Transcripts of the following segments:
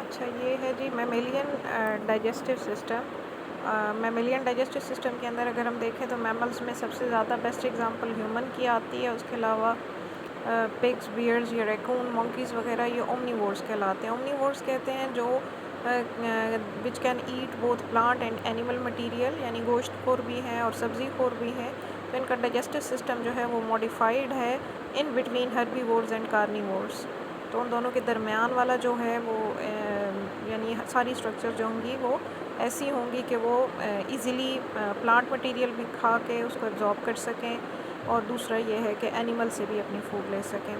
अच्छा, ये है जी mammalian digestive system. Mammalian digestive system के अंदर अगर हम देखें तो मैमल्स में सबसे ज़्यादा बेस्ट एग्जांपल ह्यूमन की आती है। उसके अलावा पिग्स, बियर्स या रैकून, मंकीज़ वगैरह ये ओमनीवोर्स कहलाते हैं। ओमनीवोर्स कहते हैं जो which can eat both plant and animal material, यानी गोश्त खोर भी हैं और सब्ज़ी खोर भी हैं। तो इनका डाइजेस्टिव सिस्टम जो है वो मॉडिफाइड है in between herbivores and carnivores. तो उन दोनों के दरमियान वाला जो है वो यानी सारी स्ट्रक्चर जो होंगी वो ऐसी होंगी कि वो इजीली प्लांट मटेरियल भी खा के उसको एब्जॉर्ब कर सकें, और दूसरा ये है कि एनिमल से भी अपनी फूड ले सकें।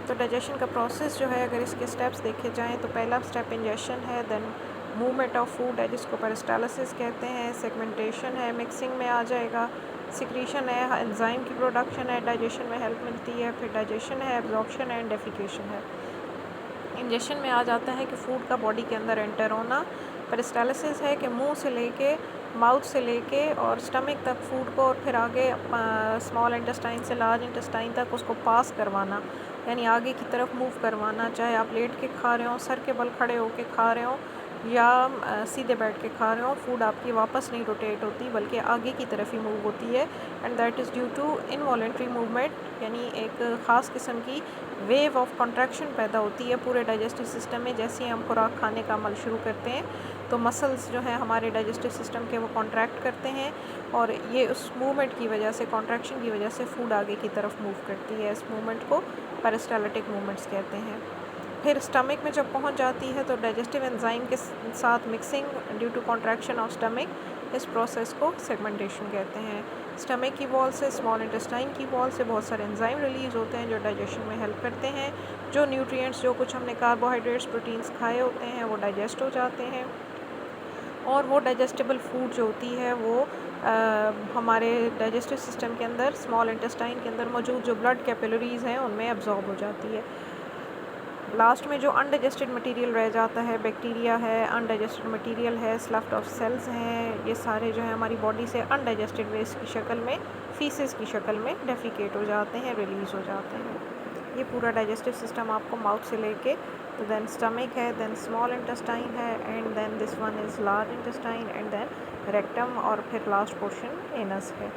तो डाइजेशन का प्रोसेस जो है, अगर इसके स्टेप्स देखे जाएँ तो पहला स्टेप इंजेशन है, देन मूवमेंट ऑफ फूड है जिसको पेरिस्टालिसिस कहते हैं, सेगमेंटेशन है, मिक्सिंग में आ जाएगा, सिक्रीशन है, एंजाइम की प्रोडक्शन है, डाइजेशन में हेल्प मिलती है, फिर डाइजेशन है, एब्जॉर्प्शन है, डेफिकेशन है। इंजेशन में आ जाता है कि फ़ूड का बॉडी के अंदर एंटर होना। पेरिस्टालिसिस है कि मुंह से लेके, माउथ से लेके और स्टमक तक फूड को, और फिर आगे स्मॉल इंटेस्टाइन से लार्ज इंटेस्टाइन तक उसको पास करवाना, यानी आगे की तरफ मूव करवाना। चाहे आप लेट के खा रहे हो, सर के बल खड़े होके खा रहे हो, या सीधे बैठ के खा रहे हो, फूड आपकी वापस नहीं रोटेट होती बल्कि आगे की तरफ ही मूव होती है। And that is due to involuntary movement, यानी एक ख़ास किस्म की वेव ऑफ कॉन्ट्रैक्शन पैदा होती है पूरे डाइजेस्टिव सिस्टम में। जैसे ही हम खुराक खाने का अमल शुरू करते हैं तो मसल्स जो हैं हमारे डाइजेस्टिव सिस्टम के वो कॉन्ट्रैक्ट करते हैं, और ये उस मूवमेंट की वजह से, कॉन्ट्रैक्शन की वजह से फूड आगे की तरफ मूव करती है। इस मूवमेंट को पेरिस्टाल्टिक मूवमेंट्स कहते हैं। फिर स्टमक में जब पहुंच जाती है तो डाइजेस्टिव एंजाइम के साथ mixing due to contraction of stomach, इस प्रोसेस को सेगमेंटेशन कहते हैं। स्टमक की वॉल से, स्मॉल इंटेस्टाइन की वॉल से बहुत सारे एंजाइम रिलीज़ होते हैं जो डाइजेशन में हेल्प करते हैं। जो न्यूट्रिएंट्स, जो कुछ हमने कार्बोहाइड्रेट्स, प्रोटीन्स खाए होते हैं वो डाइजेस्ट हो जाते हैं, और वो डाइजेस्टेबल फूड जो होती है वो हमारे डाइजेस्टिव सिस्टम के अंदर, स्मॉल इंटेस्टाइन के अंदर मौजूद जो ब्लड कैपिलरीज़ हैं उनमें एब्जॉर्ब हो जाती है। लास्ट में जो अनडाइजेस्टेड मटेरियल रह जाता है, बैक्टीरिया है, अनडाइजेस्टेड मटेरियल है, स्लफ्ट ऑफ सेल्स हैं, ये सारे जो है हमारी बॉडी से अनडाइजेस्टेड वेस्ट की शक्ल में, फीसेस की शक्ल में डेफिकेट हो जाते हैं, रिलीज़ हो जाते हैं। ये पूरा डाइजेस्टिव सिस्टम आपको माउथ से लेके, तो देन स्टमक है, देन स्मॉल इंटेस्टाइन है, and then this one is large intestine, and then rectum, और फिर लास्ट पोर्शन एनस है।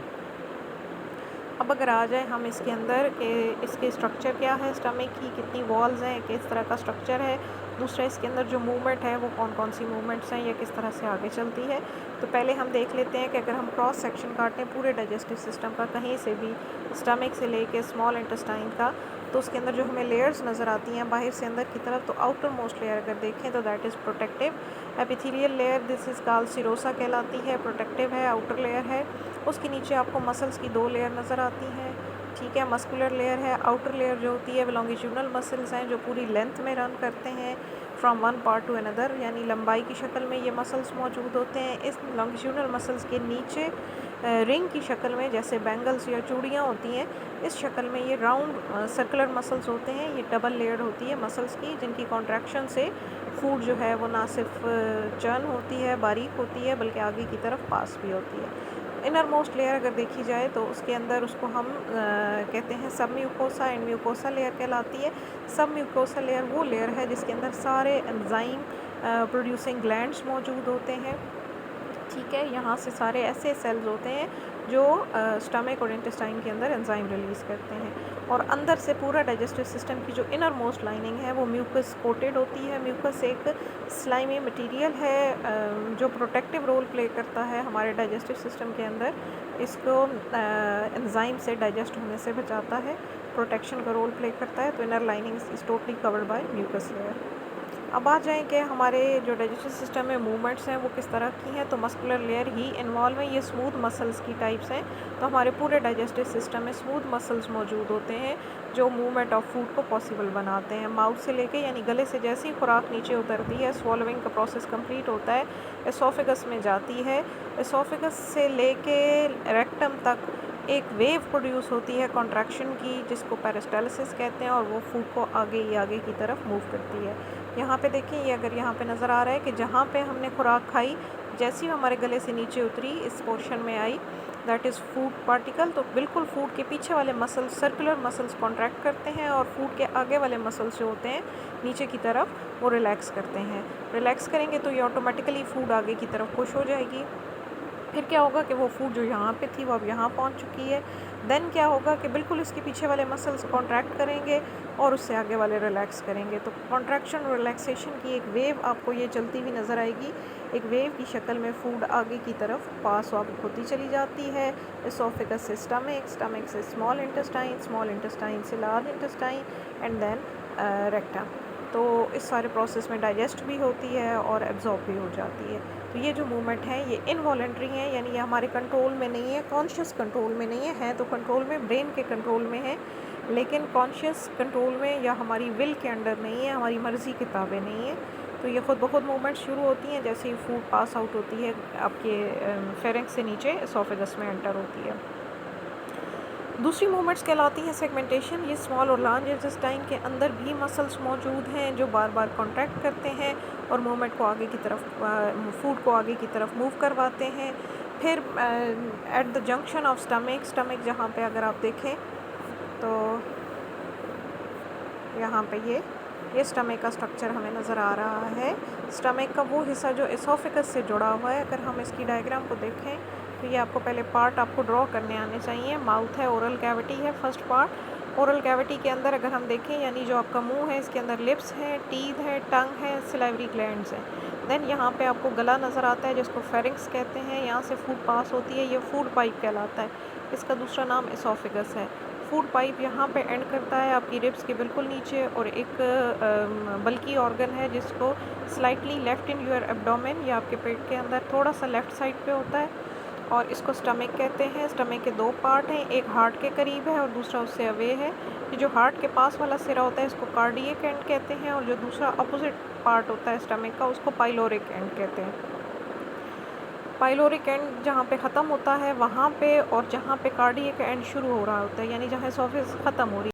अब अगर आ जाए हम इसके अंदर कि इसके स्ट्रक्चर क्या है, स्टमक की कितनी वॉल्स हैं, किस तरह का स्ट्रक्चर है, दूसरा इसके अंदर जो मूवमेंट है वो कौन कौन सी मूवमेंट्स हैं या किस तरह से आगे चलती है। तो पहले हम देख लेते हैं कि अगर हम क्रॉस सेक्शन काटें पूरे डाइजेस्टिव सिस्टम का, कहीं से भी, स्टमक से लेके स्मॉल इंटेस्टाइन का, तो उसके अंदर जो हमें लेयर्स नज़र आती हैं बाहर से अंदर की तरफ, तो आउटर मोस्ट लेयर अगर देखें तो that is protective epithelial layer, this is called serosa कहलाती है, प्रोटेक्टिव है, आउटर लेयर है। उसके नीचे आपको मसल्स की 2 लेयर नज़र आती हैं, ठीक है, मस्कुलर लेयर है। आउटर लेयर जो होती है वो लॉन्गिट्यूडनल मसल्स हैं जो पूरी लेंथ में रन करते हैं from one part two another, यानी लंबाई की शक्ल में ये मसल्स मौजूद होते हैं। इस लॉन्गिट्यूडनल मसल्स के नीचे रिंग की शक्ल में, जैसे बैंगल्स या चूड़ियाँ होती हैं, इस शक्ल में ये राउंड सर्कुलर मसल्स होते हैं। ये डबल लेयर होती है मसल्स की, जिनकी कॉन्ट्रैक्शन से फूड जो है वो ना सिर्फ चर्न होती है, बारीक होती है, बल्कि आगे की तरफ पास भी होती है। इनर मोस्ट लेयर अगर देखी जाए तो उसके अंदर उसको हम कहते हैं सब म्यूकोसा एंड म्यूकोसा लेयर कहलाती है। सब म्यूकोसा लेयर वो लेयर है जिसके अंदर सारे एंजाइम प्रोड्यूसिंग ग्लैंड्स मौजूद होते हैं, ठीक है। यहाँ से सारे ऐसे सेल्स होते हैं जो स्टमक और इंटेस्टाइन के अंदर एंजाइम रिलीज़ करते हैं, और अंदर से पूरा डाइजेस्टिव सिस्टम की जो इनर मोस्ट लाइनिंग है वो म्यूकस कोटेड होती है। म्यूकस एक स्लाइमी मटेरियल है जो प्रोटेक्टिव रोल प्ले करता है हमारे डाइजेस्टिव सिस्टम के अंदर, इसको एंजाइम से डाइजेस्ट होने से बचाता है, प्रोटेक्शन का रोल प्ले करता है। तो inner lining is totally covered by mucus layer. अब आ जाएँ कि हमारे जो डाइजेस्टिव सिस्टम में मूवमेंट्स हैं वो किस तरह की हैं, तो मस्कुलर लेयर ही इन्वॉल्व है। ये स्मूथ मसल्स की टाइप्स हैं, तो हमारे पूरे डाइजेस्टिव सिस्टम में स्मूथ मसल्स मौजूद होते हैं जो मूवमेंट ऑफ फूड को पॉसिबल बनाते हैं। माउथ से लेके, यानी गले से जैसे ही खुराक नीचे उतरती है, स्वॉलोइंग का प्रोसेस कंप्लीट होता है, एसोफेगस में जाती है। एसोफेगस से लेके रेक्टम तक एक वेव प्रोड्यूस होती है कॉन्ट्रैक्शन की, जिसको पेरिस्टालिसिस कहते हैं, और वो फूड को आगे की तरफ मूव करती है। यहाँ पे देखिए, ये अगर यहाँ पे नज़र आ रहा है कि जहाँ पे हमने खुराक खाई, जैसे ही हमारे गले से नीचे उतरी, इस पोर्शन में आई, दैट इज़ फूड पार्टिकल। तो बिल्कुल फूड के पीछे वाले मसल्स, सर्कुलर मसल्स कॉन्ट्रैक्ट करते हैं और फूड के आगे वाले मसल्स जो होते हैं नीचे की तरफ, वो रिलैक्स करते हैं। रिलैक्स करेंगे तो ये ऑटोमेटिकली फूड आगे की तरफ पुश हो जाएगी। फिर क्या होगा कि वो फूड जो यहाँ पे थी वो अब यहाँ पहुँच चुकी है। देन क्या होगा कि बिल्कुल इसके पीछे वाले मसल्स कॉन्ट्रैक्ट करेंगे और उससे आगे वाले रिलैक्स करेंगे। तो कॉन्ट्रैक्शन और रिलैक्सेशन की एक वेव आपको ये चलती हुई नज़र आएगी। एक वेव की शक्ल में फूड आगे की तरफ पास होती चली जाती है। एसोफेगस से स्टमक, स्टमक से स्मॉल इंटेस्टाइन से large intestine and then rectum. तो इस सारे प्रोसेस में डाइजेस्ट भी होती है और एब्जॉर्ब भी हो जाती है। तो ये जो मूवमेंट है ये इनवॉलेंट्री है, यानी ये हमारे कंट्रोल में नहीं है, कॉन्शियस कंट्रोल में नहीं है तो कंट्रोल में, ब्रेन के कंट्रोल में है, लेकिन कॉन्शियस कंट्रोल में या हमारी विल के अंडर नहीं है, हमारी मर्ज़ी के ताबे नहीं है। तो ये ख़ुद ब खुद मूवमेंट शुरू होती हैं जैसे ही फूड पास आउट होती है आपके फेरेंक्स से नीचे एसोफेगस में एंटर होती है। दूसरी मूवमेंट्स कहलाती हैं सेगमेंटेशन। ये स्मॉल और लार्ज इंटेस्टाइन के अंदर भी मसल्स मौजूद हैं जो बार बार कॉन्ट्रैक्ट करते हैं और मूवमेंट को आगे की तरफ, फूड को आगे की तरफ मूव करवाते हैं। फिर at the junction of stomach जहाँ पे अगर आप देखें तो यहाँ पे ये स्टमक का स्ट्रक्चर हमें नज़र आ रहा है। स्टमक का वो हिस्सा जो एसोफेगस से जुड़ा हुआ है, अगर हम इसकी डायग्राम को देखें तो ये आपको पहले पार्ट आपको ड्रॉ करने आने चाहिए। माउथ है, ओरल कैविटी है फर्स्ट पार्ट। ओरल कैविटी के अंदर अगर हम देखें, यानी जो आपका मुंह है इसके अंदर लिप्स हैं, टीथ है, टंग है, सिलाइवरी ग्लैंड्स हैं। देन यहाँ पे आपको गला नज़र आता है जिसको फेरिंक्स कहते हैं, यहाँ से फूड पास होती है, ये फूड पाइप कहलाता है। इसका दूसरा नाम एसोफेगस है। फूड पाइप यहाँ पे एंड करता है आपकी रिब्स के बिल्कुल नीचे, और एक बल्कि ऑर्गन है जिसको slightly left in your abdomen, या आपके पेट के अंदर थोड़ा सा लेफ़्ट साइड पे होता है, और इसको स्टमक कहते हैं। स्टमक के दो पार्ट हैं, एक हार्ट के करीब है और दूसरा उससे अवे है। ये जो हार्ट के पास वाला सिरा होता है इसको कार्डियक एंड कहते हैं, और जो दूसरा अपोजिट पार्ट होता है स्टमक का उसको पाइलोरिक एंड कहते हैं। पाइलोरिक एंड जहाँ पे ख़त्म होता है वहाँ पे, और जहाँ पे कार्डियक एंड शुरू हो रहा होता है, यानी जहाँ एसोफेगस ख़त्म हो रही है